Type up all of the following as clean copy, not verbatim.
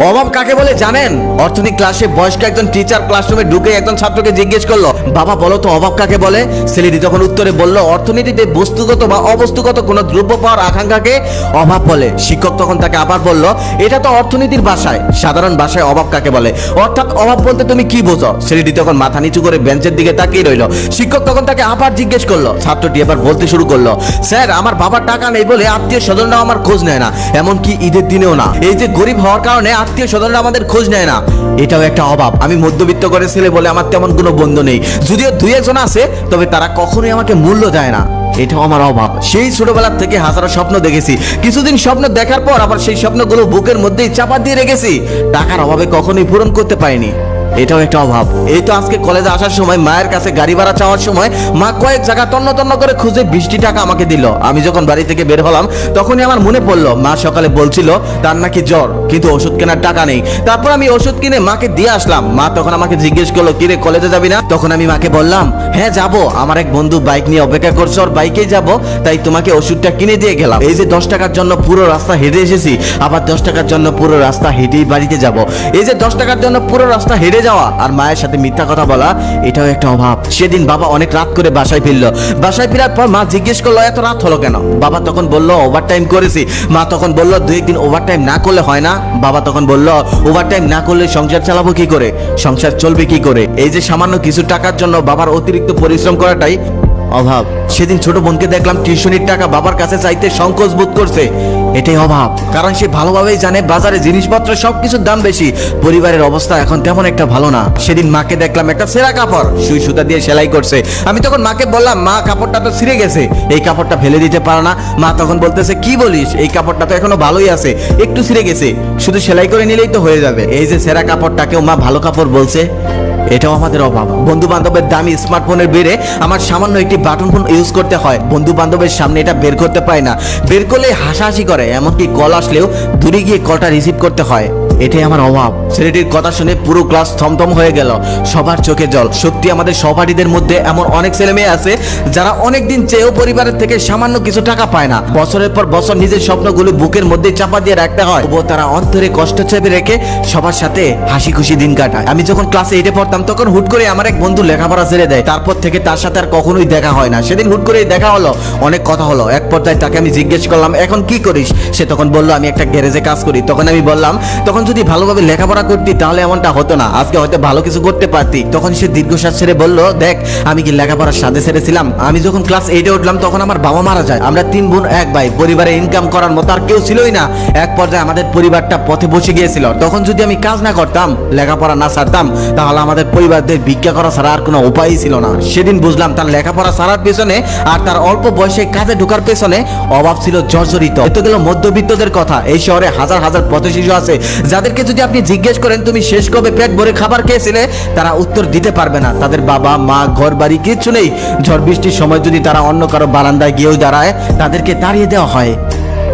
অভাব কাকে বলে জানেন? অর্থনীতি ক্লাসে বয়স্ক একজন টিচার ক্লাসরুমে ঢুকে একজন ছাত্রকে জিজ্ঞেস করলো, বাবা বলো তো অভাব কাকে বলে? ছেলেটি তখন উত্তরে বলল, অর্থনীতিতে বস্তুগত বা অবস্তুগত কোনো দ্রব্য পাওয়ার আকাঙ্ক্ষাকে অভাব বলে। শিক্ষক তখন তাকে আবার বলল, এটা তো অর্থনীতির ভাষায়, সাধারণ ভাষায় অভাব কাকে বলে? অর্থাৎ অভাব বলতে তুমি কি বোঝো? ছেলেটি তখন মাথা নিচু করে বেঞ্চের দিকে তাকিয়ে রইল। শিক্ষক তখন তাকে আবার জিজ্ঞেস করলো। ছাত্রটি এবার বলতে শুরু করলো, স্যার আমার বাবার টাকা নেই বলে আত্মীয় স্বজনরা আমার খোঁজ নেয় না, এমনকি ঈদের দিনেও না। এই যে গরিব হওয়ার কারণে আত্মীয় স্বজনরা আমাদের খোঁজ নেয় না, এটাও একটা অভাব। আমি মধ্যবিত্ত করে ছেলে বলে আমার তেমন কোনো বন্ধু নেই, যদিও দুই একজন আছে, তবে তারা কখনোই আমাকে মূল্য দেয় না, এটাও আমার অভাব। সেই ছোটবেলা থেকে হাজারো স্বপ্ন দেখেছি, কিছুদিন স্বপ্ন দেখার পর আবার সেই স্বপ্নগুলো বুকের মধ্যেই চাপা দিয়ে রেখেছি, টাকার অভাবে কখনোই পূরণ করতে পারিনি, এটাও একটা অভাব। এই তো আজকে কলেজে আসার সময় মায়ের কাছে গাড়ি ভাড়া চাওয়ার সময় মা কয়েক জায়গা তন্ন তন্ন করে খুঁজে 20টি টাকা আমাকে দিল। আমি যখন বাড়ি থেকে বের হলাম তখনই আমার মনে পড়লো মা সকালে বলছিল তার নাকি জ্বর, কিন্তু ওষুধ কেনার টাকা নেই। তারপর আমি ওষুধ কিনে মাকে দিয়ে আসলাম। মা তখন আমাকে জিজ্ঞেস করলো, কিরে কলেজে যাবি না? তখন আমি মাকে বললাম, হ্যাঁ যাবো, আমার এক বন্ধু বাইক নিয়ে অপেক্ষা করছে, ওর বাইকেই যাবো, তাই তোমাকে ওষুধটা কিনে দিয়ে গেলাম। এই যে 10 টাকার জন্য পুরো রাস্তা হেঁটে এসেছি, আবার 10 টাকার জন্য পুরো রাস্তা হেঁটেই বাড়িতে যাব। এই যে 10 টাকার জন্য পুরো রাস্তা হেঁটে যাওয়া আর মায়ের সাথে মিথ্যা কথা বলা, এটাও একটা অভাব। সেদিন বাবা অনেক রাত করে বাসায় ফিরলো। বাসায় ফেরার পর মা জিজ্ঞেস করলো, এত রাত হলো কেন? বাবা তখন বলল, ওভারটাইম করেছি। মা তখন বলল, 2 একদিন ওভারটাইম না করলে হয় না? বাবা তখন বলল, ওভারটাইম না করলে সংসার চালাবো কি করে, সংসার চলবে কি করে? এই যে সামান্য কিছু টাকার জন্য বাবার অতিরিক্ত পরিশ্রম করাটাই অভাব। সেদিন ছোট বোনকে দেখলাম টিউশনির টাকা বাবার কাছে চাইতে সংকোচ বোধ করছে, এটাই অভাব। কারণ সে ভালোভাবেই জানে বাজারে জিনিসপত্র সবকিছুর দাম বেশি, পরিবারের অবস্থা এখন তেমন একটা ভালো না। সেদিন মাকে দেখলাম একটা ছেঁড়া কাপড় সুই সুতা দিয়ে সেলাই করছে। আমি তখন মাকে বললাম, মা কাপড়টা তো ছিঁড়ে গেছে, এই কাপড়টা ফেলে দিতে পারো না? মা তখন বলতেছে, কি বলিস, এই কাপড়টা তো এখনো ভালোই আছে, একটু ছিঁড়ে গেছে, শুধু সেলাই করে নিলেই তো হয়ে যাবে। এই যে ছেঁড়া কাপড়টাকেও মা ভালো কাপড় বলছে, এটাও আমাদের অভাব। বন্ধু বান্ধবের দামি স্মার্টফোনের বেড়ে আমার সামান্য একটি বাটন ফোন ইউজ করতে হয়, বন্ধু বান্ধবের সামনে এটা বের করতে পারি না, বের করলে হাসাহাসি করে, এমনকি কল আসলেও দূরে গিয়ে কলটা রিসিভ করতে হয়, এটাই আমার অভাব। ছেলেটির কথা শুনে পুরো ক্লাস থমথম হয়ে গেল, সবার চোখে জল। সত্যি আমাদের সহপাঠীদের মধ্যে এমন অনেক ছেলে মেয়ে আছে যারা অনেক দিন চেয়েও পরিবারের থেকে সামান্য কিছু টাকা পায় না, বছরের পর বছর নিজের স্বপ্নগুলো বুকের মধ্যে চাপা দিয়ে রাখতে হয়, তবুও তারা অন্তরে কষ্ট চেপে রেখে সবার সাথে হাসি খুশি দিন কাটায়। আমি যখন ক্লাসে 8-এ পড়তাম তখন হুট করে আমার এক বন্ধু লেখাপড়া ছেড়ে দেয়, তারপর থেকে তার সাথে আর কখনোই দেখা হয় না। সেদিন হুট করে দেখা হলো, অনেক কথা হলো। এক পর্যায়ে তাকে আমি জিজ্ঞেস করলাম, এখন কি করিস? সে তখন বলল, আমি একটা গ্যারেজে কাজ করি। তখন আমি বললাম, তখন যদি ভালোভাবে লেখাপড়া করতি তাহলে এমনটা হতো না, আজকে হয়তো ভালো কিছু করতে পারতি। তখন সে দীর্ঘশ্বাস ছেড়ে বলল, দেখ আমি কি লেখাপড়ার সাথে ছেড়েছিলাম? আমি যখন ক্লাস 8-এ উঠলাম তখন আমার বাবা মারা যায়, আমরা 3 বোন 1 ভাই, পরিবারে ইনকাম করার মতো আর কেউ ছিলই না। এক পর্যায়ে আমাদের পরিবারটা পথে বসে গিয়েছিল। তখন যদি আমি কাজ না করতাম, লেখাপড়া না ছাড়তাম, তাহলে আমাদের পরিবারদের ভিক্ষা করা ছাড়া আর কোনো উপায়ই ছিল না। সেদিন বুঝলাম তার লেখাপড়া ছাড়ার পেছনে আর তার অল্প বয়সে কাজে ঢোকার পেছনে অভাব ছিল জর্জরিত। এত গেল মধ্যবিত্তদের কথা। এই শহরে হাজার হাজার পথ শিশু আছে যাদেরকে যদি আপনি জিজ্ঞেস করেন তুমি শেষ কবে পেট ভরে খাবার খেয়েছিলে, তারা উত্তর দিতে পারবে না। তাদের বাবা মা ঘর বাড়ি কিচ্ছু নেই। ঝড় বৃষ্টির সময় যদি তারা অন্য কারো বারান্দায় গিয়েও দাঁড়ায়, তাদেরকে তাড়িয়ে দেওয়া হয়,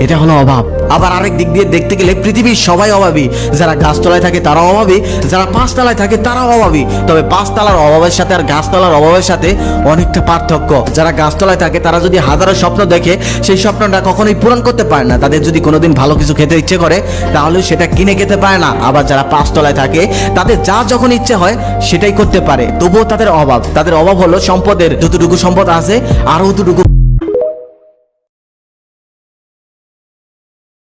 এটা হলো অভাব। আবার আরেক দিক দিয়ে দেখতে গেলে পৃথিবীর সবাই অভাবী। যারা গাছতলায় থাকে তারাও অভাবী, যারা 5 তলায় থাকে তারাও অভাবী। তবে 5 তলার অভাবের সাথে আর গাছতলার অভাবের সাথে অনেকটা পার্থক্য। যারা গাছতলায় থাকে তারা যদি হাজারো স্বপ্ন দেখে, সেই স্বপ্নটা কখনোই পূরণ করতে পারে না। তাদের যদি কোনোদিন ভালো কিছু খেতে ইচ্ছে করে তাহলে সেটা কিনে খেতে পারে না। আবার যারা 5 তলায় থাকে তাদের যা যখন ইচ্ছে হয় সেটাই করতে পারে, তবুও তাদের অভাব। তাদের অভাব হলো সম্পদের। যতটুকু সম্পদ আছে আরো ততটুকু